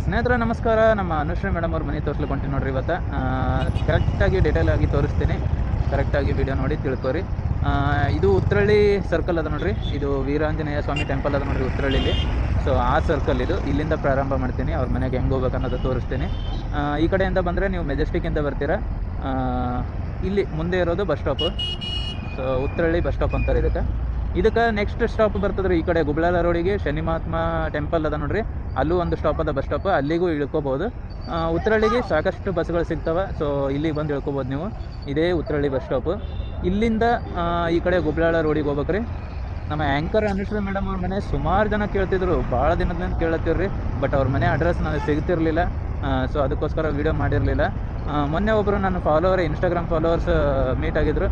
ಸ್ನೇಹಿತರೆ ನಮಸ್ಕಾರ. ನಮ್ಮ ಅನುಶ್ರೀ ಮೇಡಮ್ ಅವ್ರ ಮನೆ ತೋರಿಸ್ಲಿಕ್ಕೆ ನೋಡ್ರಿ. ಇವತ್ತು ಕರೆಕ್ಟಾಗಿ ಡೀಟೇಲ್ ಆಗಿ ತೋರಿಸ್ತೀನಿ. ಕರೆಕ್ಟಾಗಿ ವಿಡಿಯೋ ನೋಡಿ ತಿಳ್ಕೊರಿ. ಇದು ಉತ್ರಳ್ಳಿ ಸರ್ಕಲ್ ಅದ ನೋಡ್ರಿ. ಇದು ವೀರಾಂಜನೇಯ ಸ್ವಾಮಿ ಟೆಂಪಲ್ ಅದ ನೋಡ್ರಿ ಉತ್ರಳ್ಳಿಲಿ. ಸೊ ಆ ಸರ್ಕಲ್ ಇದು. ಇಲ್ಲಿಂದ ಪ್ರಾರಂಭ ಮಾಡ್ತೀನಿ. ಅವ್ರ ಮನೆಗೆ ಹೆಂಗೆ ಹೋಗ್ಬೇಕು ಅನ್ನೋದು ತೋರಿಸ್ತೀನಿ. ಈ ಕಡೆಯಿಂದ ಬಂದರೆ ನೀವು ಮೆಜೆಸ್ಟಿಕ್ಕಿಂದ ಬರ್ತೀರಾ. ಇಲ್ಲಿ ಮುಂದೆ ಇರೋದು bus stop. So Uttarahalli bus stop ಅಂತಾರೆ ಇದಕ್ಕೆ ನೆಕ್ಸ್ಟ್ ಸ್ಟಾಪ್ ಬರ್ತದ್ರಿ. ಈ ಕಡೆ ಗುಬ್ಳಾಲ ರೋಡಿಗೆ ಶನಿ ಮಹಾತ್ಮ ಟೆಂಪಲ್ ಅದ ನೋಡ್ರಿ. ಅಲ್ಲೂ ಒಂದು ಸ್ಟಾಪ್ ಅದ, ಬಸ್ ಸ್ಟಾಪ್. ಅಲ್ಲಿಗೂ ಇಳ್ಕೊಬೋದು. ಉತ್ರಳ್ಳಿಗೆ ಸಾಕಷ್ಟು ಬಸ್ಗಳು ಸಿಗ್ತವೆ. ಸೊ ಇಲ್ಲಿಗೆ ಬಂದು ಇಳ್ಕೊಬೋದು ನೀವು. ಇದೇ ಉತ್ರಳ್ಳಿ ಬಸ್ ಸ್ಟಾಪು. ಇಲ್ಲಿಂದ ಈ ಕಡೆ ಗುಬ್ಳಾಳ ರೋಡಿಗೆ ಹೋಗ್ಬೇಕ್ರಿ. ನಮ್ಮ ಆ್ಯಂಕರ್ ಅನುಶ್ರೀ ಮೇಡಮ್ ಅವ್ರ ಮನೆ ಸುಮಾರು ಜನ ಕೇಳ್ತಿದ್ರು, ಭಾಳ ದಿನದಿಂದ ಕೇಳತ್ತೀವ್ರಿ. ಬಟ್ ಅವ್ರ ಮನೆ ಅಡ್ರೆಸ್ ನನಗೆ ಸಿಗ್ತಿರ್ಲಿಲ್ಲ. ಸೊ ಅದಕ್ಕೋಸ್ಕರ ವೀಡಿಯೋ ಮಾಡಿರಲಿಲ್ಲ. ಮೊನ್ನೆ ಒಬ್ಬರು ನನ್ನ ಫಾಲೋವರ್, ಇನ್ಸ್ಟಾಗ್ರಾಮ್ ಫಾಲೋವರ್ಸ್ ಮೀಟ್ ಆಗಿದ್ರು.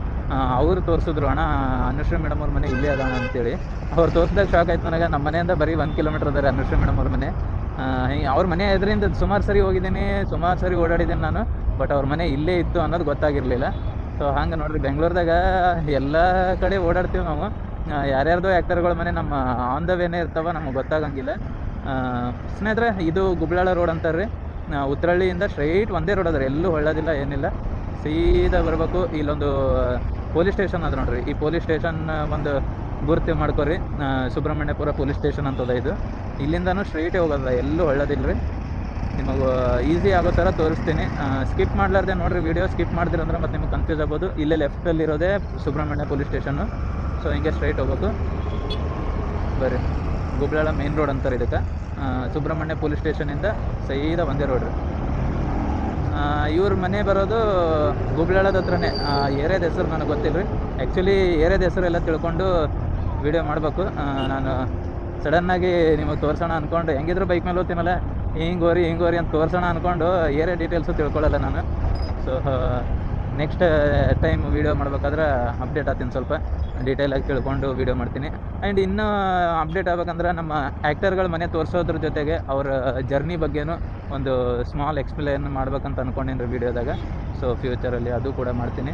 ಅವರು ತೋರಿಸಿದ್ರು, ಅಣ್ಣ ಅನುಶ್ರೀ ಮೇಡಮ್ ಅವ್ರ ಮನೆ ಇಲ್ಲೇ ಅದಾಣ ಅಂತೇಳಿ. ಅವ್ರು ತೋರಿಸಿದಾಗ ಶಾಕ್ ಆಯ್ತು ನನಗೆ. ನಮ್ಮ ಮನೆಯಿಂದ ಬರೀ 1 ಕಿಲೋಮೀಟ್ರ್ ಅದಾರೆ ಅನುಶ್ರೀ ಮೇಡಮ್ ಅವ್ರ ಮನೆ. ಅವ್ರ ಮನೆ ಎದುರಿಂದ ಸುಮಾರು ಸರಿ ಹೋಗಿದ್ದೀನಿ, ಸುಮಾರು ಸರಿ ಓಡಾಡಿದ್ದೀನಿ ನಾನು. ಬಟ್ ಅವ್ರ ಮನೆ ಇಲ್ಲೇ ಇತ್ತು ಅನ್ನೋದು ಗೊತ್ತಾಗಿರಲಿಲ್ಲ. ಸೊ ಹಂಗೆ ನೋಡಿರಿ, ಬೆಂಗಳೂರದಾಗ ಎಲ್ಲ ಕಡೆ ಓಡಾಡ್ತೀವಿ ನಾವು. ಯಾರ್ಯಾರ್ದೋ ಆ್ಯಕ್ಟರ್ಗಳ ಮನೆ ನಮ್ಮ ಆನ್ ದ ವೇನೇ ಇರ್ತಾವೆ, ನಮಗೆ ಗೊತ್ತಾಗಂಗಿಲ್ಲ. ಸ್ನೇಹಿತರೆ, ಇದು ಗುಬ್ಳಾಳ ರೋಡ್ ಅಂತಾರೆ ರೀ. ಉತ್ರಳ್ಳಿಯಿಂದ ಸ್ಟ್ರೈಟ್ ಒಂದೇ ರೋಡ್ ಅದ ರೀ, ಎಲ್ಲೂ ಹೊಳ್ಳೋದಿಲ್ಲ, ಏನಿಲ್ಲ. ಸೀದಾ ಬರಬೇಕು. ಇಲ್ಲೊಂದು ಪೊಲೀಸ್ ಸ್ಟೇಷನ್ ಅದ ನೋಡ್ರಿ. ಈ ಪೊಲೀಸ್ ಸ್ಟೇಷನ್ ಒಂದು ಗುರುತು ಮಾಡ್ಕೊರಿ. ಸುಬ್ರಹ್ಮಣ್ಯಪುರ ಪೊಲೀಸ್ ಸ್ಟೇಷನ್ ಅಂತದ ಇದು. ಇಲ್ಲಿಂದನೂ ಸ್ಟ್ರೈಟೇ ಹೋಗೋದ, ಎಲ್ಲೂ ಹೊಳ್ಳೋದಿಲ್ಲ ರೀ. ನಿಮಗೆ ಈಸಿ ಆಗೋ ಥರ ತೋರಿಸ್ತೀನಿ. ಸ್ಕಿಪ್ ಮಾಡಲಾರ್ದೆ ನೋಡಿರಿ ವಿಡಿಯೋ. ಸ್ಕಿಪ್ ಮಾಡಿದ್ರಂದ್ರೆ ಮತ್ತೆ ನಿಮಗೆ ಕನ್ಫ್ಯೂಸ್ ಆಗ್ಬೋದು. ಇಲ್ಲೇ ಲೆಫ್ಟಲ್ಲಿರೋದೇ ಸುಬ್ರಹ್ಮಣ್ಯ ಪೊಲೀಸ್ ಸ್ಟೇಷನ್ನು. ಸೊ ಹಿಂಗೆ ಸ್ಟ್ರೈಟ್ ಹೋಗ್ಬೇಕು. ಬರ್ರಿ, ಗುಬ್ಳಾಳ ಮೇನ್ ರೋಡ್ ಅಂತಾರೆ ಇದಕ್ಕೆ. ಸುಬ್ರಹ್ಮಣ್ಯ ಪೊಲೀಸ್ ಸ್ಟೇಷನಿಂದ ಸೀದಾ ಒಂದೇ ರೋಡ್ ರೀ. ಇವ್ರ ಮನೆ ಬರೋದು ಗುಬ್ಳಾಳದ ಹತ್ರನೇ. ಏರಿಯಾದ ಹೆಸರು ನನಗೆ ಗೊತ್ತಿಲ್ಲ ರೀ. ಆ್ಯಕ್ಚುಲಿ ಏರಿಯಾದ ಹೆಸರೆಲ್ಲ ತಿಳ್ಕೊಂಡು ವಿಡಿಯೋ ಮಾಡಬೇಕು. ನಾನು ಸಡನ್ನಾಗಿ ನಿಮಗೆ ತೋರಿಸೋಣ ಅಂದ್ಕೊಂಡು, ಹೆಂಗಿದ್ರು ಬೈಕ್ ಮೇಲೆ ಹೋಗ್ತೀನಲ್ಲ, ಹಿಂಗೋರಿ ಅಂತ ತೋರಿಸೋಣ ಅಂದ್ಕೊಂಡು ಏರಿಯಾ ಡೀಟೇಲ್ಸು ತಿಳ್ಕೊಳ್ಳಲ್ಲ ನಾನು. ಸೊ ನೆಕ್ಸ್ಟ್ ಟೈಮ್ ವೀಡಿಯೋ ಮಾಡ್ಬೇಕಾದ್ರೆ ಅಪ್ಡೇಟ್ ಆಗ್ತೀನಿ, ಸ್ವಲ್ಪ ಡೀಟೇಲಾಗಿ ತಿಳ್ಕೊಂಡು ವೀಡಿಯೋ ಮಾಡ್ತೀನಿ. ಆ್ಯಂಡ್ ಇನ್ನೂ ಅಪ್ಡೇಟ್ ಆಗ್ಬೇಕಂದ್ರೆ ನಮ್ಮ ಆ್ಯಕ್ಟರ್ಗಳ ಮನೆ ತೋರಿಸೋದ್ರ ಜೊತೆಗೆ ಅವರ ಜರ್ನಿ ಬಗ್ಗೆನೂ ಒಂದು ಸ್ಮಾಲ್ ಎಕ್ಸ್ಪ್ಲೇನ್ ಮಾಡ್ಬೇಕಂತ ಅಂದ್ಕೊಂಡಿನಿ ರೀ ವೀಡಿಯೋದಾಗ. ಸೊ ಫ್ಯೂಚರಲ್ಲಿ ಅದು ಕೂಡ ಮಾಡ್ತೀನಿ.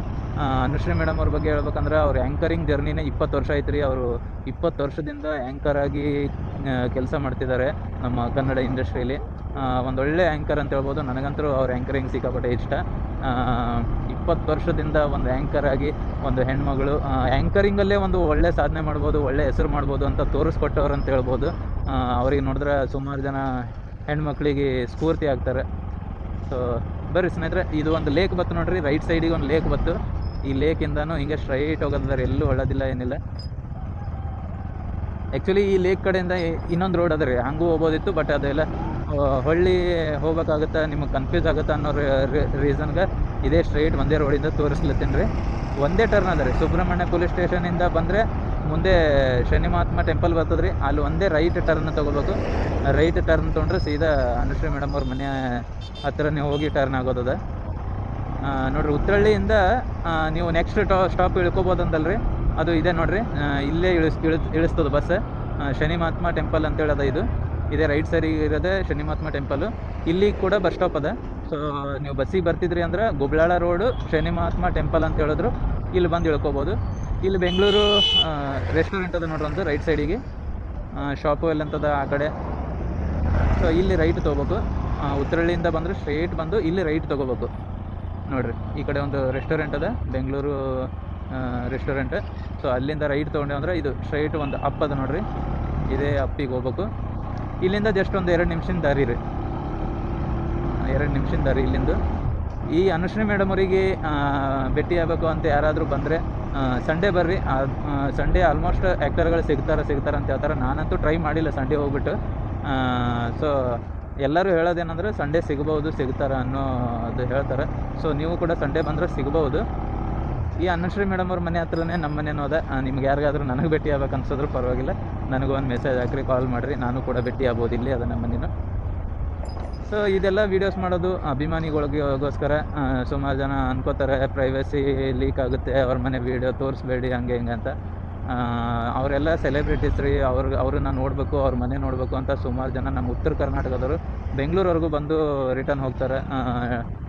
ಅನುಶ್ರೀ ಮೇಡಮ್ ಅವ್ರ ಬಗ್ಗೆ ಹೇಳ್ಬೇಕಂದ್ರೆ ಅವ್ರ ಆ್ಯಂಕರಿಂಗ್ ಜರ್ನಿನೇ 20 ವರ್ಷ ಐತ್ರಿ. ಅವರು 20 ವರ್ಷದಿಂದ ಆ್ಯಂಕರ್ ಆಗಿ ಕೆಲಸ ಮಾಡ್ತಿದ್ದಾರೆ ನಮ್ಮ ಕನ್ನಡ ಇಂಡಸ್ಟ್ರಿಯಲ್ಲಿ. ಒಂದೊಳ್ಳೆ ಆ್ಯಂಕರ್ ಅಂತ ಹೇಳ್ಬೋದು. ನನಗಂತೂ ಅವ್ರ ಆ್ಯಂಕರಿಂಗ್ ಸಿಕ್ಕಾಪಟ್ಟೆ ಇಷ್ಟ. 20 ವರ್ಷದಿಂದ ಒಂದು ಆ್ಯಂಕರ್ ಆಗಿ ಒಂದು ಹೆಣ್ಮಗಳು ಆ್ಯಂಕರಿಂಗಲ್ಲೇ ಒಂದು ಒಳ್ಳೆ ಸಾಧನೆ ಮಾಡ್ಬೋದು, ಒಳ್ಳೆ ಹೆಸರು ಮಾಡ್ಬೋದು ಅಂತ ತೋರಿಸ್ಕೊಟ್ಟವ್ರು ಅಂತ ಹೇಳ್ಬೋದು. ಅವ್ರಿಗೆ ನೋಡಿದ್ರೆ ಸುಮಾರು ಜನ ಹೆಣ್ಮಕ್ಳಿಗೆ ಸ್ಫೂರ್ತಿ ಆಗ್ತಾರೆ. ಸೊ ಬರ್ರಿ ಸ್ನೇಹಿತರೆ, ಇದು ಒಂದು ಲೇಕ್ ಬತ್ತು ನೋಡ್ರಿ. ರೈಟ್ ಸೈಡಿಗೆ ಒಂದು ಲೇಕ್ ಬತ್ತು. ಈ ಲೇಕಿಂದನೂ ಹಿಂಗೆ ಸ್ಟ್ರೈಟ್ ಹೋಗೋದಾರೆ, ಎಲ್ಲೂ ಹೊಳ್ಳೋದಿಲ್ಲ, ಏನಿಲ್ಲ. ಆ್ಯಕ್ಚುಲಿ ಈ ಲೇಕ್ ಕಡೆಯಿಂದ ಇನ್ನೊಂದು ರೋಡ್ ಅದ ರೀ, ಹಂಗೂ ಹೋಗ್ಬೋದಿತ್ತು. ಬಟ್ ಅದೆಲ್ಲ ಹೊಳ್ಳಿ ಹೋಗ್ಬೇಕಾಗುತ್ತೆ, ನಿಮಗೆ ಕನ್ಫ್ಯೂಸ್ ಆಗುತ್ತೆ ಅನ್ನೋ ರೀಸನ್ಗೆ ಇದೇ ಸ್ಟ್ರೈಟ್ ಒಂದೇ ರೋಡಿಂದ ತೋರಿಸ್ಲತ್ತೀನಿ ರೀ. ಒಂದೇ ಟರ್ನ್ ಅದ ರೀ. ಸುಬ್ರಹ್ಮಣ್ಯ ಪೊಲೀಸ್ ಸ್ಟೇಷನಿಂದ ಬಂದರೆ ಮುಂದೆ ಶನಿ ಮಹಾತ್ಮ ಟೆಂಪಲ್ ಬರ್ತದೆ ರೀ. ಅಲ್ಲಿ ಒಂದೇ ರೈಟ್ ಟರ್ನ್ ತೊಗೋಬೇಕು. ರೈಟ್ ಟರ್ನ್ ತೊಗೊಂಡ್ರೆ ಸೀದಾ ಅನುಶ್ರೀ ಮೇಡಮ್ ಅವ್ರ ಮನೆ ಹತ್ತಿರನೇ ಹೋಗಿ ಟರ್ನ್ ಆಗೋದದ ನೋಡಿರಿ. ಉತ್ರಳ್ಳಿಯಿಂದ ನೀವು ನೆಕ್ಸ್ಟ್ ಸ್ಟಾಪ್ ಇಳ್ಕೊಬೋದಂತಲ್ರಿ, ಅದು ಇದೆ ನೋಡಿರಿ. ಇಲ್ಲೇ ಇಳಿಸ್ತದೆ ಬಸ್. ಶನಿ ಮಹಾತ್ಮ ಟೆಂಪಲ್ ಅಂತೇಳಿ ಅದ ಇದು. ಇದೇ ರೈಟ್ ಸೈಡಿಗೆ ಇರೋದೇ ಶನಿ ಮಹಾತ್ಮ ಟೆಂಪಲು. ಇಲ್ಲಿ ಕೂಡ ಬಸ್ ಸ್ಟಾಪ್ ಅದ. ಸೊ ನೀವು ಬಸ್ಸಿಗೆ ಬರ್ತಿದ್ರಿ ಅಂದ್ರೆ ಗುಬ್ಳಾಳ ರೋಡು ಶನಿ ಮಹಾತ್ಮ ಟೆಂಪಲ್ ಅಂತ ಹೇಳಿದ್ರು ಇಲ್ಲಿ ಬಂದು ಇಳ್ಕೊಬೋದು. ಇಲ್ಲಿ ಬೆಂಗಳೂರು ರೆಸ್ಟೋರೆಂಟ್ ಅದ ನೋಡ್ರಿ ಒಂದು ರೈಟ್ ಸೈಡಿಗೆ. ಶಾಪು ಎಲ್ಲಂತದ ಆ ಕಡೆ. ಸೊ ಇಲ್ಲಿ ರೈಟ್ ತೊಗೋಬೇಕು. ಉತ್ರಳ್ಳಿಯಿಂದ ಬಂದರೆ ಸ್ಟ್ರೈಟ್ ಬಂದು ಇಲ್ಲಿ ರೈಟ್ ತೊಗೋಬೇಕು ನೋಡಿರಿ. ಈ ಕಡೆ ಒಂದು ರೆಸ್ಟೋರೆಂಟ್ ಅದ, ಬೆಂಗಳೂರು ರೆಸ್ಟೋರೆಂಟ್. ಸೊ ಅಲ್ಲಿಂದ ರೈಟ್ ತೊಗೊಂಡೆ ಅಂದ್ರೆ ಇದು ಸ್ಟ್ರೈಟ್ ಒಂದು ಅಪ್ ಅದ ನೋಡಿರಿ. ಇದೇ ಅಪ್ಪಿಗೆ ಹೋಗ್ಬೇಕು. ಇಲ್ಲಿಂದ ಜಸ್ಟ್ ಒಂದು 2 ನಿಮಿಷದ ದಾರಿ ರೀ. 2 ನಿಮಿಷದ ದಾರಿ ಇಲ್ಲಿಂದ. ಈ ಅನುಶ್ರೀ ಮೇಡಮ್ ಅವರಿಗೆ ಭೇಟಿ ಆಗಬೇಕು ಅಂತ ಯಾರಾದರೂ ಬಂದರೆ ಸಂಡೇ ಬರ್ರಿ. ಸಂಡೇ ಆಲ್ಮೋಸ್ಟ್ ಆ್ಯಕ್ಟರ್ಗಳು ಸಿಗ್ತಾರೆ ಅಂತ ಹೇಳ್ತಾರೆ. ನಾನಂತೂ ಟ್ರೈ ಮಾಡಿಲ್ಲ ಸಂಡೇ ಹೋಗ್ಬಿಟ್ಟು. ಸೊ ಎಲ್ಲರೂ ಹೇಳೋದೇನೆಂದ್ರೆ ಸಂಡೇ ಸಿಗ್ತಾರೆ ಅನ್ನೋದು ಹೇಳ್ತಾರೆ. ಸೊ ನೀವು ಕೂಡ ಸಂಡೇ ಬಂದರೆ ಸಿಗ್ಬೋದು. ಈ ಅನುಶ್ರೀ ಮೇಡಮ್ ಅವ್ರ ಮನೆ ಹತ್ರನೇ ನಮ್ಮ ಮನೇನೂ ಅದ. ನಿಮ್ಗೆ ಯಾರಿಗಾದ್ರೂ ನನಗೆ ಭೇಟಿ ಆಗ್ಬೇಕು ಅನ್ಸಿದ್ರು ಪರವಾಗಿಲ್ಲ, ನನಗೂ ಒಂದು ಮೆಸೇಜ್ ಹಾಕ್ರಿ, ಕಾಲ್ ಮಾಡಿರಿ, ನಾನು ಕೂಡ ಭೇಟಿ ಆಗ್ಬೋದು. ಇಲ್ಲಿ ಅದ ನಮ್ಮ ಮನೇನು. ಸೊ ಇದೆಲ್ಲ ವೀಡಿಯೋಸ್ ಮಾಡೋದು ಅಭಿಮಾನಿಗಳಿಗೋಸ್ಕರ. ಸುಮಾರು ಜನ ಅನ್ಕೋತಾರೆ ಪ್ರೈವಸಿ ಲೀಕ್ ಆಗುತ್ತೆ, ಅವ್ರ ಮನೆ ವೀಡಿಯೋ ತೋರಿಸ್ಬೇಡಿ ಹಂಗೆ ಹಿಂಗೆ ಅಂತ. ಅವರೆಲ್ಲ ಸೆಲೆಬ್ರಿಟೀಸ್ ರೀ. ಅವ್ರನ್ನ ನೋಡಬೇಕು, ಅವ್ರ ಮನೆ ನೋಡಬೇಕು ಅಂತ ಸುಮಾರು ಜನ ನಮ್ಮ ಉತ್ತರ ಕರ್ನಾಟಕದವರು ಬೆಂಗಳೂರವರೆಗೂ ಬಂದು ರಿಟರ್ನ್ ಹೋಗ್ತಾರೆ.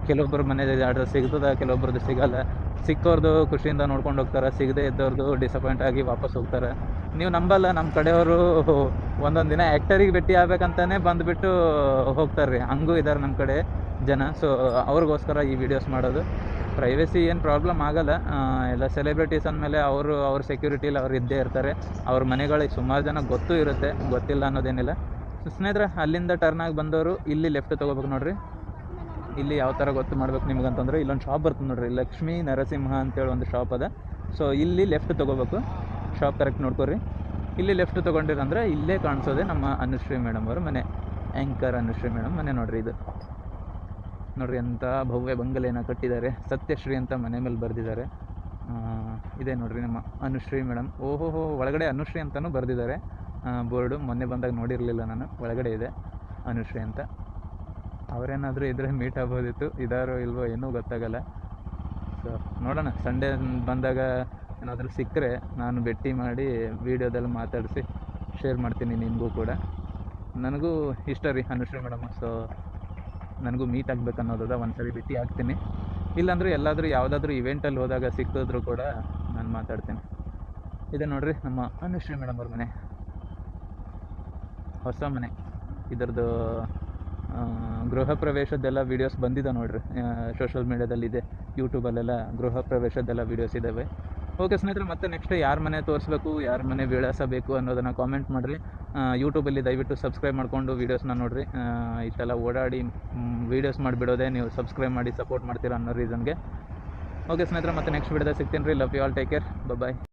ಕೆಲವೊಬ್ಬರ ಮನೆ ಅಡ್ರೆಸ್ ಸಿಗ್ತದೆ, ಕೆಲವೊಬ್ರದ್ದು ಸಿಗಲ್ಲ. ಸಿಕ್ಕವ್ರದ್ದು ಖುಷಿಯಿಂದ ನೋಡ್ಕೊಂಡು ಹೋಗ್ತಾರೆ, ಸಿಗದೆ ಇದ್ದವ್ರದ್ದು ಡಿಸಪಾಯಿಂಟ್ ಆಗಿ ವಾಪಸ್ ಹೋಗ್ತಾರೆ. ನೀವು ನಂಬಲ್ಲ, ನಮ್ಮ ಕಡೆಯವರು ಒಂದೊಂದು ದಿನ ಆ್ಯಕ್ಟರಿಗೆ ಭೇಟಿ ಆಗ್ಬೇಕಂತಾನೆ ಬಂದುಬಿಟ್ಟು ಹೋಗ್ತಾರೆ ರೀ. ಹಂಗೂ ಇದ್ದಾರೆ ನಮ್ಮ ಕಡೆ ಜನ. ಸೊ ಅವ್ರಿಗೋಸ್ಕರ ಈ ವಿಡಿಯೋಸ್ ಮಾಡೋದು. ಪ್ರೈವೇಸಿ ಏನು ಪ್ರಾಬ್ಲಮ್ ಆಗಲ್ಲ. ಎಲ್ಲ ಸೆಲೆಬ್ರಿಟೀಸ್ ಅಂದಮೇಲೆ ಅವ್ರ ಸೆಕ್ಯೂರಿಟಿಲಿ ಅವ್ರು ಇದ್ದೇ ಇರ್ತಾರೆ. ಅವ್ರ ಮನೆಗಳಿಗೆ ಸುಮಾರು ಜನ ಗೊತ್ತೂ ಇರುತ್ತೆ, ಗೊತ್ತಿಲ್ಲ ಅನ್ನೋದೇನಿಲ್ಲ. ಸೊ ಸ್ನೇಹಿತರೆ, ಅಲ್ಲಿಂದ ಟರ್ನ್ ಆಗಿ ಬಂದವರು ಇಲ್ಲಿ ಲೆಫ್ಟ್ ತೊಗೋಬೇಕು ನೋಡಿರಿ. ಇಲ್ಲಿ ಯಾವ ಥರ ಗೊತ್ತು ಮಾಡ್ಬೇಕು ನಿಮ್ಗಂತಂದ್ರೆ, ಇಲ್ಲೊಂದು ಶಾಪ್ ಬರ್ತದೆ ನೋಡಿರಿ, ಲಕ್ಷ್ಮೀ ನರಸಿಂಹ ಅಂತೇಳಿ ಒಂದು ಶಾಪ್ ಅದ. ಸೊ ಇಲ್ಲಿ ಲೆಫ್ಟ್ ತೊಗೋಬೇಕು. ಶಾಪ್ ಕರೆಕ್ಟ್ ನೋಡ್ಕೊರಿ. ಇಲ್ಲಿ ಲೆಫ್ಟ್ ತೊಗೊಂಡಿರಂದ್ರೆ ಇಲ್ಲೇ ಕಾಣಿಸೋದೆ ನಮ್ಮ ಅನುಶ್ರೀ ಮೇಡಮ್ ಅವ್ರ ಮನೆ. ಆ್ಯಂಕರ್ ಅನುಶ್ರೀ ಮೇಡಮ್ ಮನೆ ನೋಡಿರಿ ಇದು. ನೋಡಿರಿ ಎಂಥ ಭವ್ಯ ಬಂಗಲೆಯನ್ನು ಕಟ್ಟಿದ್ದಾರೆ. ಸತ್ಯಶ್ರೀ ಅಂತ ಮನೆ ಮೇಲೆ ಬರೆದಿದ್ದಾರೆ. ಇದೇ ನೋಡಿರಿ ನಮ್ಮ ಅನುಶ್ರೀ ಮೇಡಮ್. ಓಹೋ, ಒಳಗಡೆ ಅನುಶ್ರೀ ಅಂತಲೂ ಬರೆದಿದ್ದಾರೆ ಬೋರ್ಡು. ಮೊನ್ನೆ ಬಂದಾಗ ನೋಡಿರಲಿಲ್ಲ ನಾನು. ಒಳಗಡೆ ಇದೆ ಅನುಶ್ರೀ ಅಂತ. ಅವರೇನಾದರೂ ಇದ್ರೆ ಮೀಟ್ ಆಗ್ಬೋದಿತ್ತು, ಇದಾರೋ ಇಲ್ವೋ ಏನೂ ಗೊತ್ತಾಗಲ್ಲ. ಸೊ ನೋಡೋಣ, ಸಂಡೇ ಬಂದಾಗ ಏನಾದರೂ ಸಿಕ್ಕರೆ ನಾನು ಭೇಟಿ ಮಾಡಿ ವೀಡಿಯೋದಲ್ಲಿ ಮಾತಾಡಿಸಿ ಶೇರ್ ಮಾಡ್ತೀನಿ ನಿಮಗೂ ಕೂಡ. ನನಗೂ ಇಷ್ಟ ರೀ ಅನುಶ್ರೀ ಮೇಡಮ್. ಸೊ ನನಗೂ ಮೀಟ್ ಆಗ್ಬೇಕು ಅನ್ನೋದದ. ಒಂದು ಸರಿ ಭೇಟಿ ಆಗ್ತೀನಿ. ಇಲ್ಲಾಂದರೆ ಎಲ್ಲಾದರೂ ಯಾವುದಾದ್ರೂ ಇವೆಂಟಲ್ಲಿ ಹೋದಾಗ ಸಿಕ್ಕಿದ್ರು ಕೂಡ ನಾನು ಮಾತಾಡ್ತೀನಿ. ಇದೆ ನೋಡಿರಿ ನಮ್ಮ ಅನುಶ್ರೀ ಮೇಡಮ್ ಅವ್ರ ಮನೆ, ಹೊಸ ಮನೆ. ಇದರದ್ದು ಗೃಹ ಪ್ರವೇಶದ್ದೆಲ್ಲ ವೀಡಿಯೋಸ್ ಬಂದಿದೆ ನೋಡಿರಿ, ಸೋಷಲ್ ಮೀಡ್ಯಾದಲ್ಲಿದೆ, ಯೂಟ್ಯೂಬಲ್ಲೆಲ್ಲ ಗೃಹ ಪ್ರವೇಶದ್ದೆಲ್ಲ ವೀಡಿಯೋಸ್ ಇದ್ದಾವೆ. ಓಕೆ ಸ್ನೇಹಿತರೆ, ಮತ್ತೆ ನೆಕ್ಸ್ಟ್ ಯಾರ ಮನೆ ತೋರಿಸ್ಬೇಕು, ಯಾರ ಮನೆ ವಿಳಾಸ ಬೇಕು ಅನ್ನೋದನ್ನು ಕಾಮೆಂಟ್ ಮಾಡಿರಿ. ಯೂಟ್ಯೂಬಲ್ಲಿ ದಯವಿಟ್ಟು ಸಬ್ಸ್ಕ್ರೈಬ್ ಮಾಡಿಕೊಂಡು ವೀಡಿಯೋಸ್ನ ನೋಡಿರಿ. ಇಷ್ಟೆಲ್ಲ ಓಡಾಡಿ ವೀಡಿಯೋಸ್ ಮಾಡಿಬಿಡೋದೇ ನೀವು ಸಬ್ಸ್ಕ್ರೈಬ್ ಮಾಡಿ ಸಪೋರ್ಟ್ ಮಾಡ್ತೀರಾ ಅನ್ನೋ ರೀಸನ್ಗೆ. ಓಕೆ ಸ್ನೇಹಿತರೆ, ಮತ್ತೆ ನೆಕ್ಸ್ಟ್ ವಿಡಿಯೋದಾಗ ಸಿಗ್ತೀನಿ ರೀ. Love you all, take care, bye.